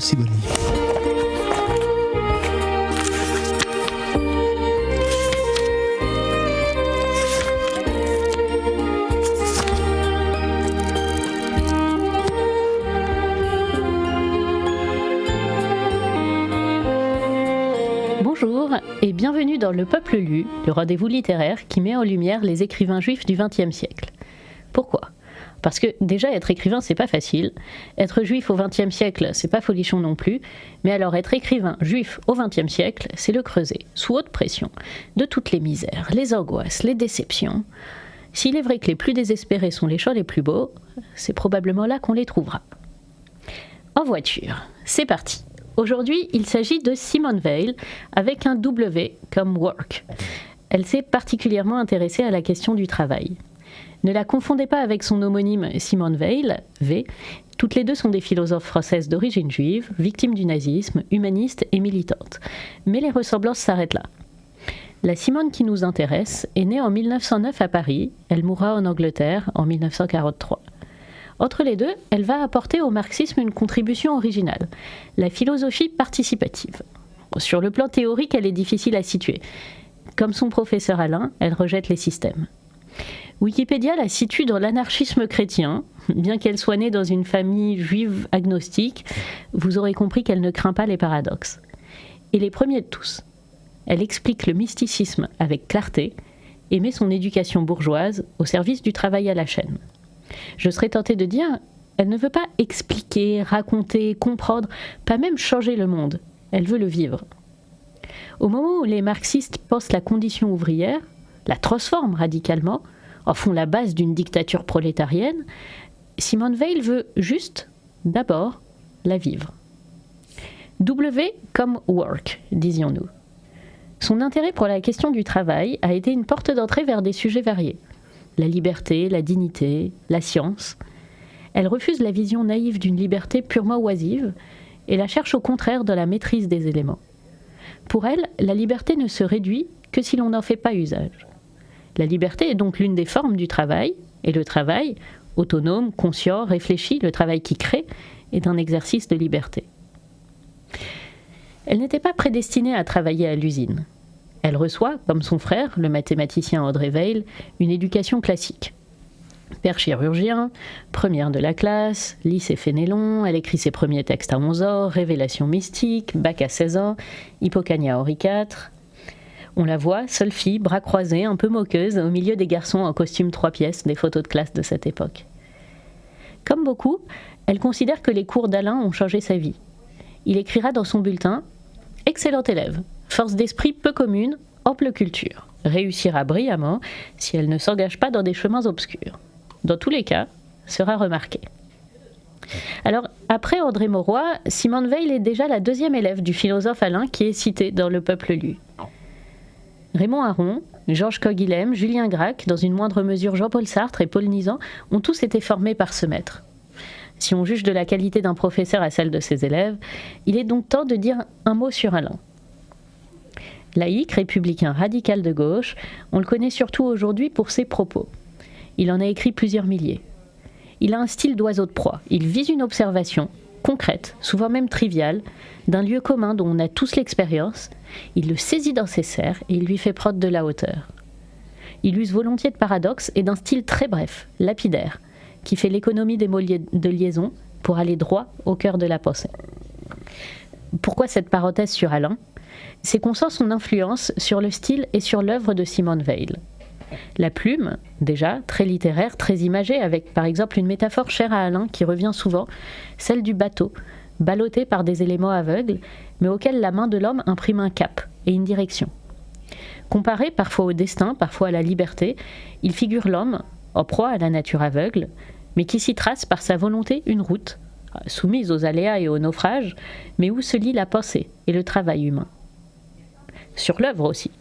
Sibony. Bonjour et bienvenue dans Le Peuple lu, le rendez-vous littéraire qui met en lumière les écrivains juifs du XXe siècle. Pourquoi ? Parce que déjà être écrivain c'est pas facile, être juif au XXe siècle c'est pas folichon non plus, mais alors être écrivain juif au XXe siècle c'est le creuset, sous haute pression, de toutes les misères, les angoisses, les déceptions. S'il est vrai que les plus désespérés sont les chants les plus beaux, c'est probablement là qu'on les trouvera. En voiture, c'est parti. Aujourd'hui, il s'agit de Simone Weil, avec un W comme work. Elle s'est particulièrement intéressée à la question du travail. Ne la confondez pas avec son homonyme Simone Weil, V. Toutes les deux sont des philosophes françaises d'origine juive, victimes du nazisme, humanistes et militantes. Mais les ressemblances s'arrêtent là. La Simone qui nous intéresse est née en 1909 à Paris. Elle mourra en Angleterre en 1943. Entre les deux, elle va apporter au marxisme une contribution originale, la philosophie participative. Sur le plan théorique, elle est difficile à situer. Comme son professeur Alain, elle rejette les systèmes. Wikipédia la situe dans l'anarchisme chrétien. Bien qu'elle soit née dans une famille juive agnostique, vous aurez compris qu'elle ne craint pas les paradoxes. Et les premiers de tous. Elle explique le mysticisme avec clarté et met son éducation bourgeoise au service du travail à la chaîne. Je serais tentée de dire, elle ne veut pas expliquer, raconter, comprendre, pas même changer le monde. Elle veut le vivre. Au moment où les marxistes pensent la condition ouvrière, la transforment radicalement, en font la base d'une dictature prolétarienne, Simone Weil veut juste, d'abord, la vivre. W comme work, disions-nous. Son intérêt pour la question du travail a été une porte d'entrée vers des sujets variés. La liberté, la dignité, la science. Elle refuse la vision naïve d'une liberté purement oisive et la cherche au contraire dans la maîtrise des éléments. Pour elle, la liberté ne se réduit que si l'on n'en fait pas usage. La liberté est donc l'une des formes du travail, et le travail, autonome, conscient, réfléchi, le travail qui crée, est un exercice de liberté. Elle n'était pas prédestinée à travailler à l'usine. Elle reçoit, comme son frère, le mathématicien André Weil, une éducation classique. Père chirurgien, première de la classe, lycée Fénélon, elle écrit ses premiers textes à 11 ans, révélation mystique, bac à 16 ans, Hippocania Henri IV. On la voit, seule fille, bras croisés, un peu moqueuse, au milieu des garçons en costume 3 pièces, des photos de classe de cette époque. Comme beaucoup, elle considère que les cours d'Alain ont changé sa vie. Il écrira dans son bulletin « Excellent élève, force d'esprit peu commune, ample culture. Réussira brillamment si elle ne s'engage pas dans des chemins obscurs. Dans tous les cas, sera remarquée. » Alors, après André Mauroy, Simone Weil est déjà la deuxième élève du philosophe Alain qui est cité dans Le Peuple lu. Raymond Aron, Georges Canguilhem, Julien Gracq, dans une moindre mesure Jean-Paul Sartre et Paul Nizan ont tous été formés par ce maître. Si on juge de la qualité d'un professeur à celle de ses élèves, il est donc temps de dire un mot sur Alain. Laïque, républicain, radical de gauche, on le connaît surtout aujourd'hui pour ses propos. Il en a écrit plusieurs milliers. Il a un style d'oiseau de proie. Il vise une observation, concrète, souvent même triviale, d'un lieu commun dont on a tous l'expérience. Il le saisit dans ses serres et il lui fait prendre de la hauteur. Il use volontiers de paradoxes et d'un style très bref, lapidaire, qui fait l'économie des mots de liaison pour aller droit au cœur de la pensée. Pourquoi cette parenthèse sur Alain ? C'est qu'on sent son influence sur le style et sur l'œuvre de Simone Weil. La plume, déjà, très littéraire, très imagée, avec par exemple une métaphore chère à Alain qui revient souvent, celle du bateau, ballotté par des éléments aveugles, mais auquel la main de l'homme imprime un cap et une direction. Comparé parfois au destin, parfois à la liberté, il figure l'homme, en proie à la nature aveugle, mais qui s'y trace par sa volonté une route, soumise aux aléas et aux naufrages, mais où se lie la pensée et le travail humain. Sur l'œuvre aussi.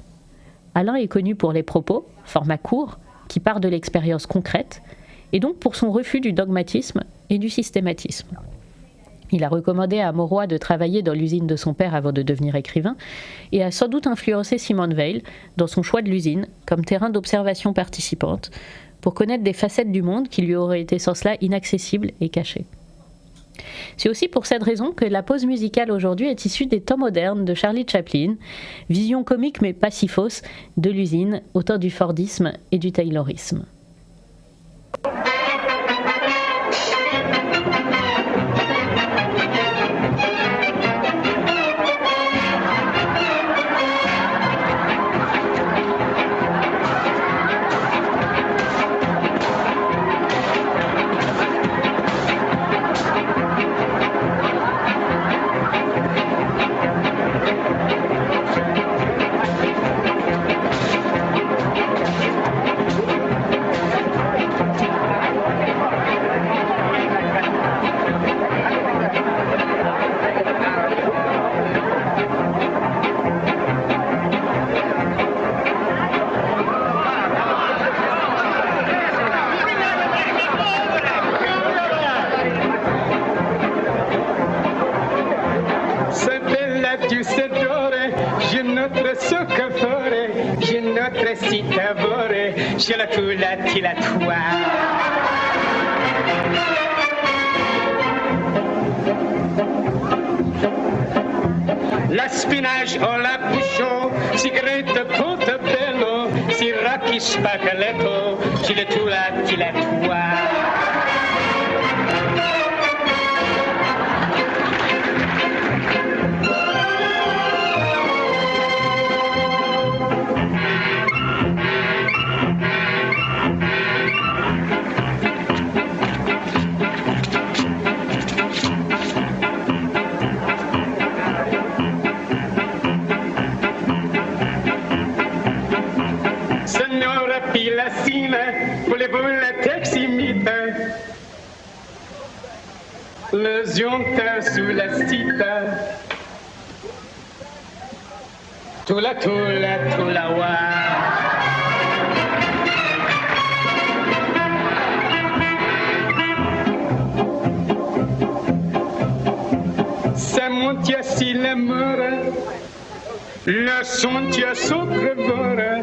Alain est connu pour les propos, format court, qui part de l'expérience concrète, et donc pour son refus du dogmatisme et du systématisme. Il a recommandé à Mauroy de travailler dans l'usine de son père avant de devenir écrivain, et a sans doute influencé Simone Weil dans son choix de l'usine comme terrain d'observation participante, pour connaître des facettes du monde qui lui auraient été sans cela inaccessibles et cachées. C'est aussi pour cette raison que la pause musicale aujourd'hui est issue des temps modernes de Charlie Chaplin, vision comique mais pas si fausse de l'usine, auteur du Fordisme et du Taylorisme. La spinach o la bouchon, sigarette portobello, siracchi spaghetto, ciletula tilatua. Voulez-vous la teximite? Le zionta sous la cita. Tula wa. Ça monte si l'amour, le son tia soprevora.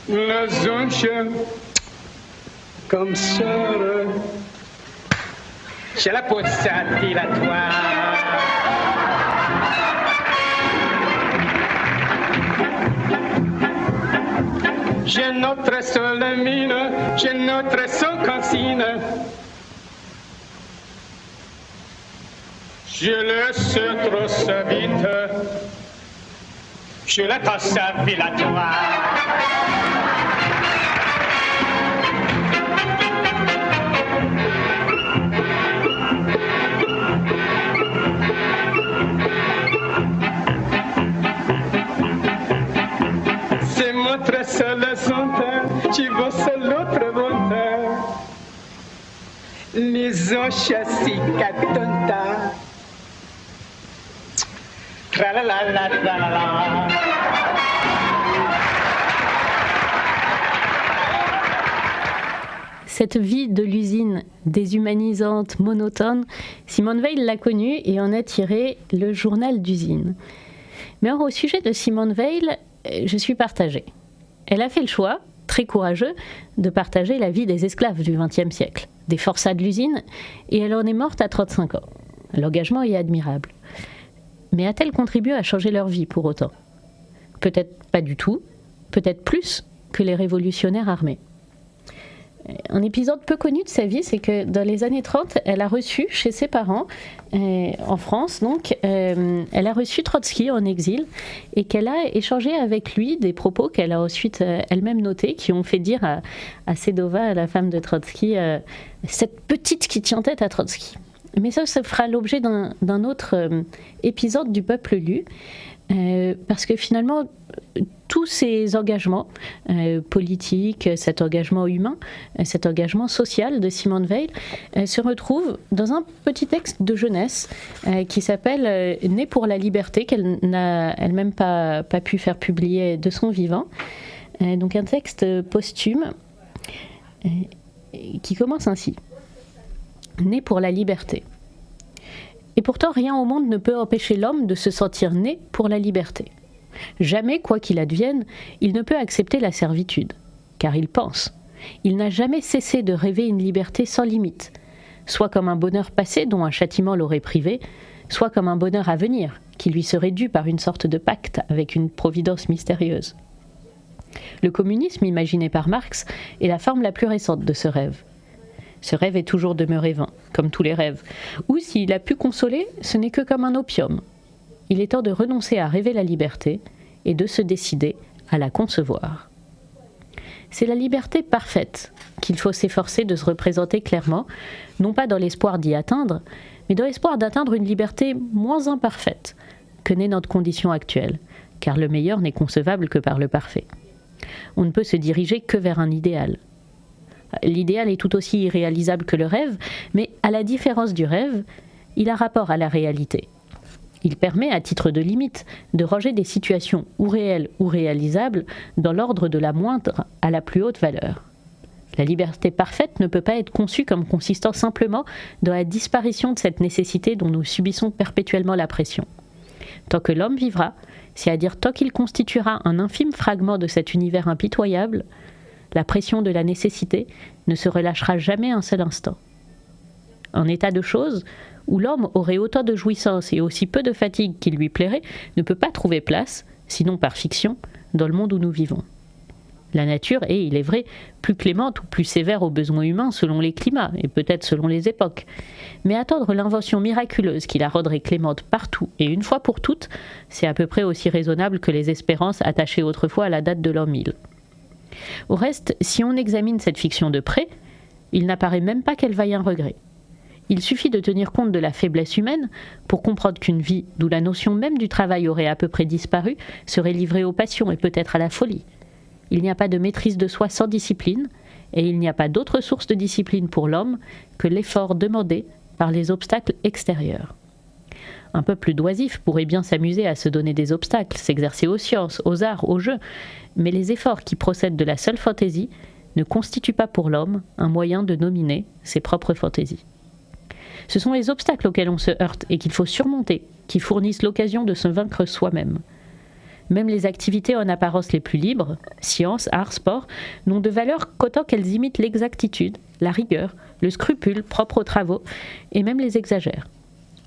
La zonche comme ça, j'ai la peau dilatoire. J'ai notre seule mine, j'ai notre seule consigne. Je le sais trop ça vite, je la tasse dilatoire. Notre seule sonde, tu vas seul l'autre volonté. Les chassis catonta. Tra-la-la-la, tra-la-la. Cette vie de l'usine déshumanisante, monotone, Simone Weil l'a connue et en a tiré le journal d'usine. Mais au sujet de Simone Weil, je suis partagée. Elle a fait le choix, très courageux, de partager la vie des esclaves du XXe siècle, des forçats de l'usine, et elle en est morte à 35 ans. L'engagement est admirable. Mais a-t-elle contribué à changer leur vie pour autant ? Peut-être pas du tout, peut-être plus que les révolutionnaires armés. Un épisode peu connu de sa vie, c'est que dans les années 30, elle a reçu chez ses parents, en France, donc, elle a reçu Trotsky en exil et qu'elle a échangé avec lui des propos qu'elle a ensuite elle-même notés, qui ont fait dire à Sedova, la femme de Trotsky, cette petite qui tient tête à Trotsky. Mais ça fera l'objet d'un autre épisode du Peuple lu, parce que finalement, tous ces engagements politiques, cet engagement humain, cet engagement social de Simone Weil se retrouvent dans un petit texte de jeunesse qui s'appelle « Née pour la liberté », qu'elle n'a elle-même pas pu faire publier de son vivant. Donc un texte posthume qui commence ainsi. « Née pour la liberté ». Et pourtant, rien au monde ne peut empêcher l'homme de se sentir né pour la liberté. Jamais, quoi qu'il advienne, il ne peut accepter la servitude, car il pense. Il n'a jamais cessé de rêver une liberté sans limite. soit comme un bonheur passé dont un châtiment l'aurait privé, soit comme un bonheur à venir, qui lui serait dû par une sorte de pacte avec une providence mystérieuse. Le communisme imaginé par Marx est la forme la plus récente de ce rêve. Ce rêve est toujours demeuré vain, comme tous les rêves, ou s'il a pu consoler, ce n'est que comme un opium. Il est temps de renoncer à rêver la liberté et de se décider à la concevoir. C'est la liberté parfaite qu'il faut s'efforcer de se représenter clairement, non pas dans l'espoir d'y atteindre, mais dans l'espoir d'atteindre une liberté moins imparfaite que n'est notre condition actuelle, car le meilleur n'est concevable que par le parfait. On ne peut se diriger que vers un idéal. L'idéal est tout aussi irréalisable que le rêve, mais à la différence du rêve, il a rapport à la réalité. Il permet, à titre de limite, de ranger des situations ou réelles ou réalisables dans l'ordre de la moindre à la plus haute valeur. La liberté parfaite ne peut pas être conçue comme consistant simplement dans la disparition de cette nécessité dont nous subissons perpétuellement la pression. Tant que l'homme vivra, c'est-à-dire tant qu'il constituera un infime fragment de cet univers impitoyable, la pression de la nécessité ne se relâchera jamais un seul instant. Un état de choses où l'homme aurait autant de jouissance et aussi peu de fatigue qu'il lui plairait ne peut pas trouver place, sinon par fiction, dans le monde où nous vivons. La nature est, il est vrai, plus clémente ou plus sévère aux besoins humains selon les climats et peut-être selon les époques. Mais attendre l'invention miraculeuse qui la rendrait clémente partout et une fois pour toutes, c'est à peu près aussi raisonnable que les espérances attachées autrefois à la date de l'an 1000. Au reste, si on examine cette fiction de près, il n'apparaît même pas qu'elle vaille un regret. Il suffit de tenir compte de la faiblesse humaine pour comprendre qu'une vie d'où la notion même du travail aurait à peu près disparu serait livrée aux passions et peut-être à la folie. Il n'y a pas de maîtrise de soi sans discipline, et il n'y a pas d'autre source de discipline pour l'homme que l'effort demandé par les obstacles extérieurs. Un peuple oisif pourrait bien s'amuser à se donner des obstacles, s'exercer aux sciences, aux arts, aux jeux, mais les efforts qui procèdent de la seule fantaisie ne constituent pas pour l'homme un moyen de nominer ses propres fantaisies. Ce sont les obstacles auxquels on se heurte et qu'il faut surmonter qui fournissent l'occasion de se vaincre soi-même. Même les activités en apparence les plus libres, sciences, arts, sport, n'ont de valeur qu'autant qu'elles imitent l'exactitude, la rigueur, le scrupule propre aux travaux, et même les exagèrent.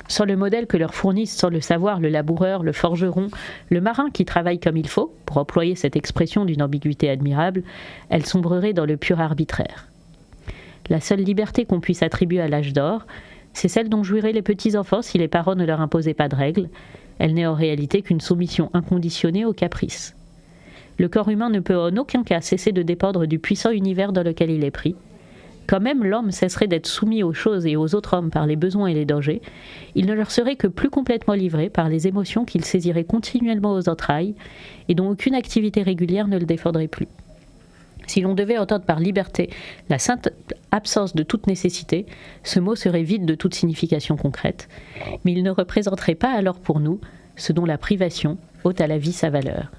Sans le modèle que leur fournissent sans le savoir le laboureur, le forgeron, le marin qui travaille comme il faut, pour employer cette expression d'une ambiguïté admirable, elles sombreraient dans le pur arbitraire. La seule liberté qu'on puisse attribuer à l'âge d'or, c'est celle dont jouiraient les petits-enfants si les parents ne leur imposaient pas de règles. Elle n'est en réalité qu'une soumission inconditionnée aux caprices. Le corps humain ne peut en aucun cas cesser de dépendre du puissant univers dans lequel il est pris. Quand même l'homme cesserait d'être soumis aux choses et aux autres hommes par les besoins et les dangers, il ne leur serait que plus complètement livré par les émotions qu'il saisirait continuellement aux entrailles et dont aucune activité régulière ne le défendrait plus. Si l'on devait entendre par liberté la sainte absence de toute nécessité, ce mot serait vide de toute signification concrète, mais il ne représenterait pas alors pour nous ce dont la privation ôte à la vie sa valeur.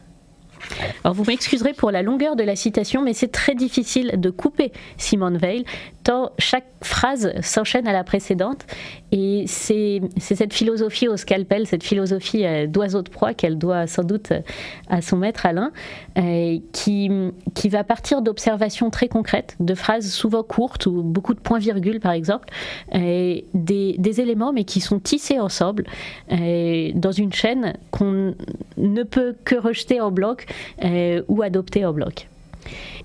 Alors vous m'excuserez pour la longueur de la citation, mais c'est très difficile de couper Simone Weil, tant chaque phrase s'enchaîne à la précédente, et c'est cette philosophie au scalpel, cette philosophie d'oiseau de proie qu'elle doit sans doute à son maître Alain, qui va partir d'observations très concrètes, de phrases souvent courtes ou beaucoup de points-virgules par exemple, des éléments mais qui sont tissés ensemble dans une chaîne qu'on ne peut que rejeter en bloc ou adopter en bloc.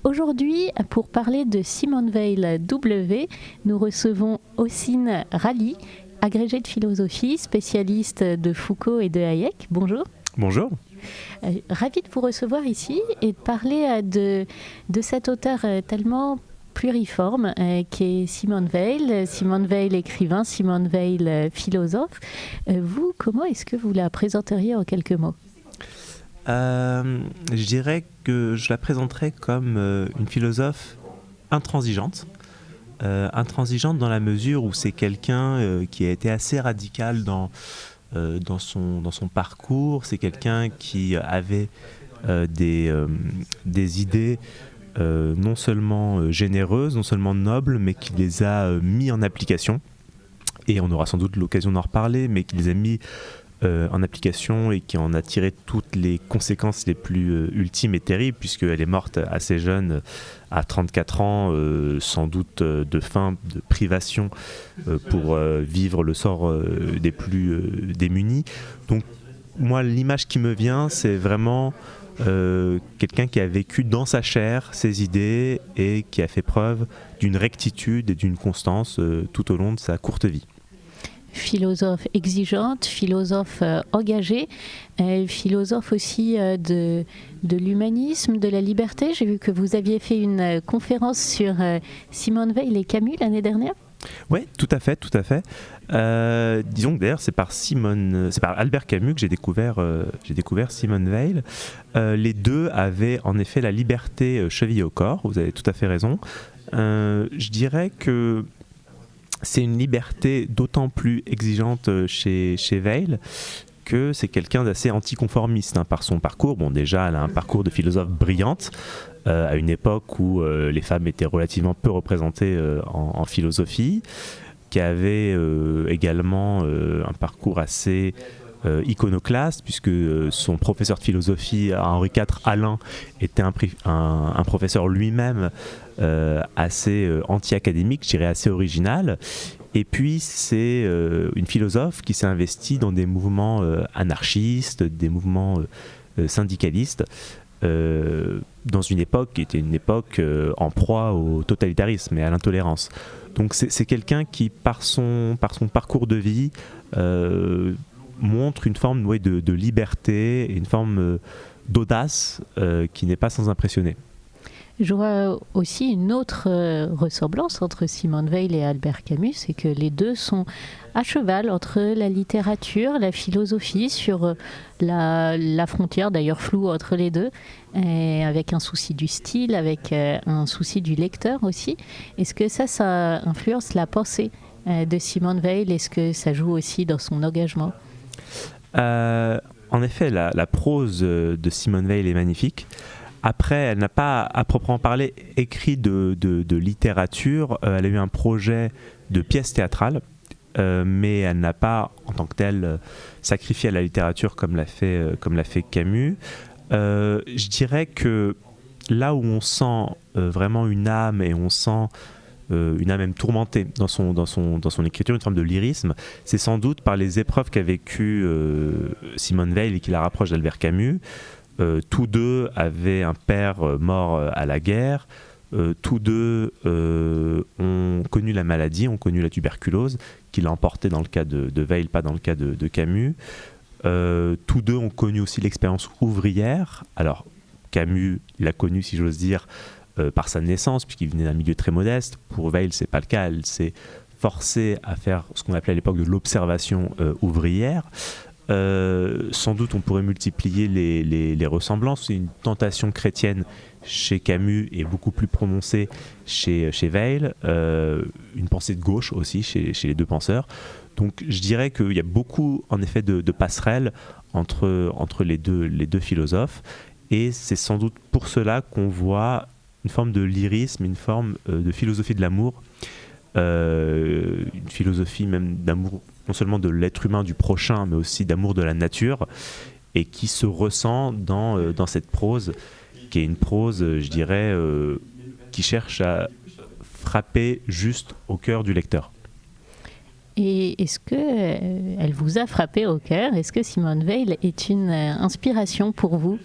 Aujourd'hui, pour parler de Simone Weil W, nous recevons Ossine Rally, agrégée de philosophie, spécialiste de Foucault et de Hayek. Bonjour. Bonjour. Ravie de vous recevoir ici et de parler de cet auteur tellement pluriforme qui est Simone Weil écrivain, Simone Weil philosophe. Vous, comment est-ce que vous la présenteriez en quelques mots ? Je dirais que je la présenterais comme une philosophe intransigeante. Intransigeante dans la mesure où c'est quelqu'un qui a été assez radical dans son parcours. C'est quelqu'un qui avait des idées non seulement généreuses, non seulement nobles, mais qui les a mis en application. Et on aura sans doute l'occasion d'en reparler, mais qui les a mis en application et qui en a tiré toutes les conséquences les plus ultimes et terribles, puisqu'elle est morte assez jeune, à 34 ans, sans doute de faim, de privation, pour vivre le sort des plus démunis. Donc moi, l'image qui me vient, c'est vraiment quelqu'un qui a vécu dans sa chair ses idées et qui a fait preuve d'une rectitude et d'une constance tout au long de sa courte vie. Philosophe exigeante, philosophe engagée, philosophe aussi de l'humanisme, de la liberté. J'ai vu que vous aviez fait une conférence sur Simone Weil et Camus l'année dernière. Oui, tout à fait, tout à fait. Disons que d'ailleurs c'est par Albert Camus que j'ai découvert Simone Weil. Les deux avaient en effet la liberté chevillée au corps, vous avez tout à fait raison. Je dirais que c'est une liberté d'autant plus exigeante chez Weil que c'est quelqu'un d'assez anticonformiste par son parcours. Bon, déjà, elle a un parcours de philosophe brillante à une époque où les femmes étaient relativement peu représentées en philosophie, qui avait également un parcours assez iconoclaste, puisque son professeur de philosophie, Henri IV Alain, était un professeur lui-même assez anti-académique, je dirais assez original. Et puis c'est une philosophe qui s'est investie dans des mouvements anarchistes, des mouvements syndicalistes, dans une époque qui était une époque en proie au totalitarisme et à l'intolérance. Donc c'est quelqu'un qui, par son parcours de vie, montre une forme de liberté et une forme d'audace qui n'est pas sans impressionner. Je vois aussi une autre ressemblance entre Simone Weil et Albert Camus, c'est que les deux sont à cheval entre la littérature, la philosophie, sur la frontière d'ailleurs floue entre les deux, et avec un souci du style, avec un souci du lecteur aussi. Est-ce que ça influence la pensée de Simone Weil? Est-ce que ça joue aussi dans son engagement? En effet, la prose de Simone Weil est magnifique. Après, elle n'a pas, à proprement parler, écrit de littérature. Elle a eu un projet de pièce théâtrale, mais elle n'a pas, en tant que telle, sacrifié à la littérature comme l'a fait Camus. Je dirais que là où on sent vraiment une âme, et on sent une âme même tourmentée dans son écriture, une forme de lyrisme, c'est sans doute par les épreuves qu'a vécues Simone Weil et qui la rapproche d'Albert Camus. Tous deux avaient un père mort à la guerre. Tous deux ont connu la maladie, ont connu la tuberculose, qui l'a emporté dans le cas de Weil, pas dans le cas de Camus. Tous deux ont connu aussi l'expérience ouvrière. Alors, Camus l'a connu, si j'ose dire, par sa naissance, puisqu'il venait d'un milieu très modeste. Pour Weil, c'est pas le cas. Elle s'est forcée à faire ce qu'on appelait à l'époque de l'observation ouvrière. Sans doute on pourrait multiplier les ressemblances. C'est une tentation chrétienne chez Camus et beaucoup plus prononcée chez Weil, une pensée de gauche aussi chez les deux penseurs. Donc je dirais qu'il y a beaucoup en effet de passerelles entre les deux philosophes, et c'est sans doute pour cela qu'on voit une forme de lyrisme, une forme de philosophie de l'amour, une philosophie même d'amour non seulement de l'être humain, du prochain, mais aussi d'amour de la nature, et qui se ressent dans cette prose, qui est une prose, je dirais, qui cherche à frapper juste au cœur du lecteur. Et est-ce qu'elle vous a frappé au cœur? Est-ce que Simone Weil est une inspiration pour vous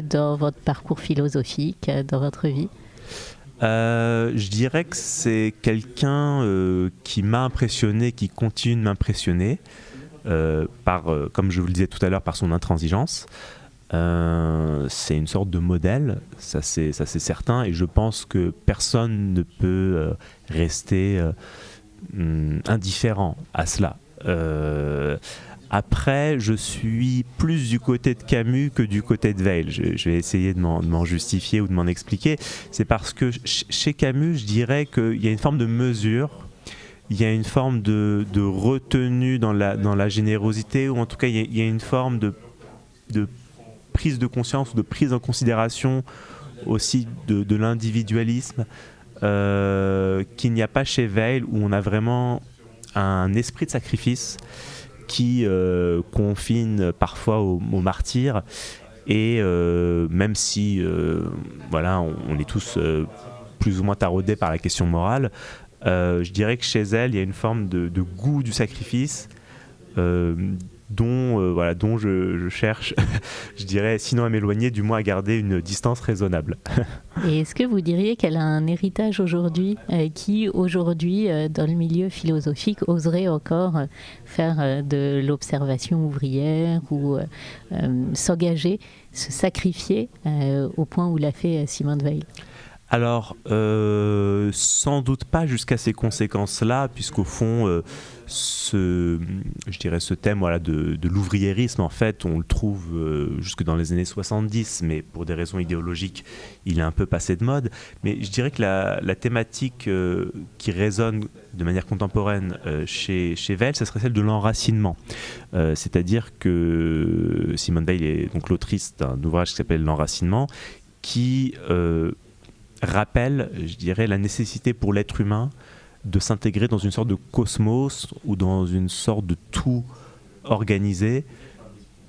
dans votre parcours philosophique, dans votre vie? Je dirais que c'est quelqu'un qui m'a impressionné, qui continue de m'impressionner, comme je vous le disais tout à l'heure, par son intransigeance. C'est une sorte de modèle, ça c'est certain, et je pense que personne ne peut rester indifférent à cela. Après, je suis plus du côté de Camus que du côté de Weil. Je vais essayer de m'en justifier ou de m'en expliquer. C'est parce que chez Camus, je dirais qu'il y a une forme de mesure, il y a une forme de retenue dans la générosité, ou en tout cas, il y a une forme de prise de conscience, ou de prise en considération aussi de l'individualisme qu'il n'y a pas chez Weil, où on a vraiment un esprit de sacrifice qui confine parfois au martyre. Et même si voilà, on est tous plus ou moins taraudés par la question morale, je dirais que chez elle, il y a une forme de goût du sacrifice dont je cherche, je dirais, sinon à m'éloigner, du moins à garder une distance raisonnable. Et est-ce que vous diriez qu'elle a un héritage aujourd'hui qui, aujourd'hui, dans le milieu philosophique, oserait encore faire de l'observation ouvrière ou s'engager, se sacrifier au point où l'a fait Simone Weil? Alors, sans doute pas jusqu'à ces conséquences-là, puisqu'au fond, ce thème voilà, de l'ouvriérisme, en fait, on le trouve jusque dans les années 70, mais pour des raisons idéologiques, il est un peu passé de mode. Mais je dirais que la thématique qui résonne de manière contemporaine chez Weil, ce serait celle de l'enracinement. C'est-à-dire que Simone Weil est donc l'autrice d'un ouvrage qui s'appelle L'enracinement, qui rappelle, je dirais, la nécessité pour l'être humain de s'intégrer dans une sorte de cosmos ou dans une sorte de tout organisé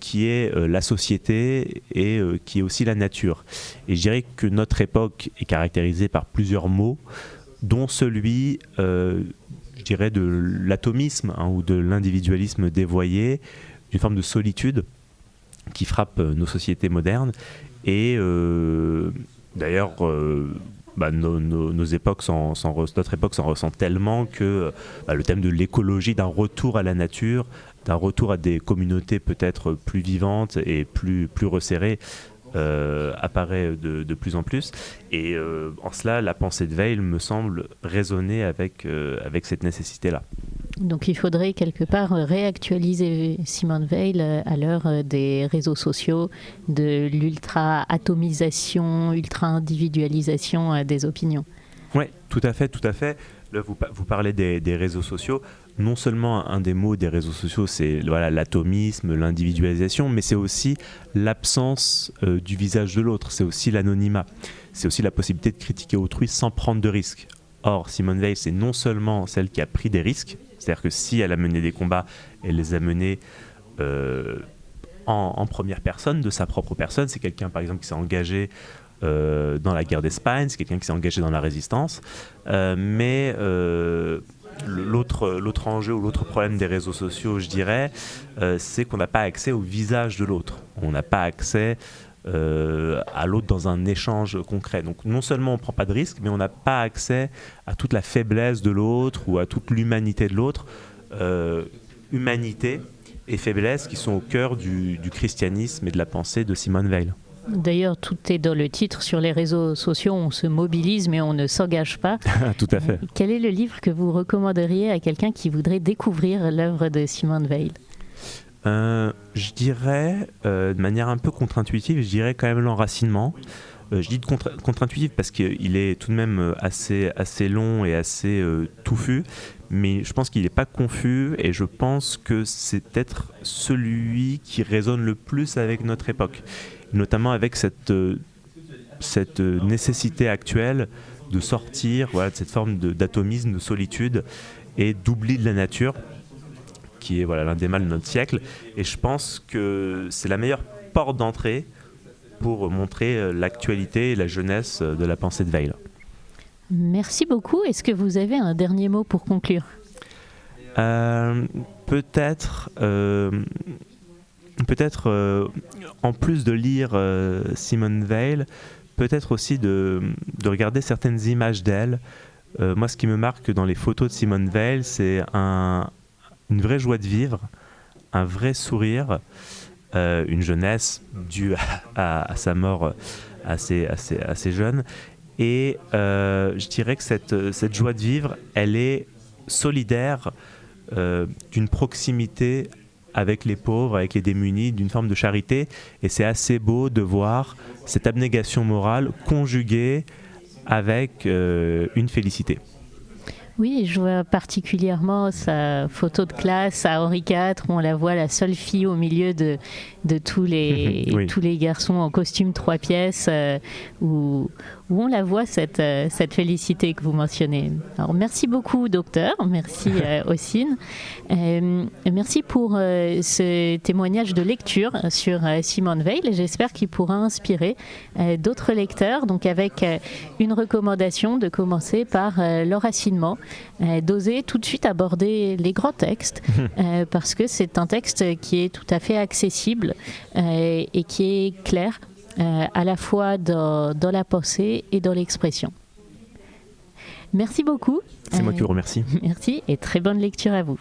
qui est la société et qui est aussi la nature. Et je dirais que notre époque est caractérisée par plusieurs mots, dont celui, je dirais, de l'atomisme ou de l'individualisme dévoyé, d'une forme de solitude qui frappe nos sociétés modernes. Et d'ailleurs, notre époque s'en ressent tellement que le thème de l'écologie, d'un retour à la nature, d'un retour à des communautés peut-être plus vivantes et plus resserrées, apparaît de plus en plus. Et en cela, la pensée de Weil me semble résonner avec cette nécessité-là. Donc il faudrait quelque part réactualiser Simone Weil à l'heure des réseaux sociaux, de l'ultra-atomisation, ultra-individualisation des opinions. Oui, tout à fait. Là, vous parlez des réseaux sociaux. Non seulement un des mots des réseaux sociaux, c'est voilà, l'atomisme, l'individualisation, mais c'est aussi l'absence du visage de l'autre, c'est aussi l'anonymat, c'est aussi la possibilité de critiquer autrui sans prendre de risques. Or, Simone Weil, c'est non seulement celle qui a pris des risques, c'est-à-dire que si elle a mené des combats, elle les a menés en première personne, de sa propre personne. C'est quelqu'un, par exemple, qui s'est engagé dans la guerre d'Espagne, c'est quelqu'un qui s'est engagé dans la résistance. Mais l'autre enjeu ou l'autre problème des réseaux sociaux, je dirais, c'est qu'on n'a pas accès au visage de l'autre. On n'a pas accès à l'autre dans un échange concret. Donc non seulement on ne prend pas de risque, mais on n'a pas accès à toute la faiblesse de l'autre ou à toute l'humanité de l'autre. Humanité et faiblesse qui sont au cœur du christianisme et de la pensée de Simone Weil. D'ailleurs, tout est dans le titre. Sur les réseaux sociaux, on se mobilise, mais on ne s'engage pas. Tout à fait. Quel est le livre que vous recommanderiez à quelqu'un qui voudrait découvrir l'œuvre de Simone Weil ? Je dirais, de manière un peu contre-intuitive, je dirais quand même L'enracinement. Je dis contre-intuitive parce qu'il est tout de même assez long et assez touffu, mais je pense qu'il n'est pas confus et je pense que c'est peut-être celui qui résonne le plus avec notre époque, notamment avec cette nécessité actuelle de sortir de cette forme d'atomisme, de solitude et d'oubli de la nature, qui est l'un des mâles de notre siècle. Et je pense que c'est la meilleure porte d'entrée pour montrer l'actualité et la jeunesse de la pensée de Weil. Merci beaucoup. Est-ce que vous avez un dernier mot pour conclure ? Peut-être, en plus de lire Simone Weil, peut-être aussi de regarder certaines images d'elle. Moi, ce qui me marque dans les photos de Simone Weil, c'est une vraie joie de vivre, un vrai sourire, une jeunesse due à sa mort assez jeune. Et je dirais que cette joie de vivre, elle est solidaire d'une proximité avec les pauvres, avec les démunis, d'une forme de charité. Et c'est assez beau de voir cette abnégation morale conjuguée avec une félicité. Oui, je vois particulièrement sa photo de classe à Henri IV, où on la voit la seule fille au milieu de tous les, oui. tous les garçons en costume 3 pièces, où où on la voit, cette félicité que vous mentionnez. Alors, merci beaucoup, docteur. Merci, Ossine. Merci pour ce témoignage de lecture sur Simone Weil. Et j'espère qu'il pourra inspirer d'autres lecteurs. Donc, avec une recommandation de commencer par l'enracinement, d'oser tout de suite aborder les grands textes, parce que c'est un texte qui est tout à fait accessible et qui est clair à la fois dans la pensée et dans l'expression. Merci beaucoup. C'est moi qui vous remercie. Merci et très bonne lecture à vous.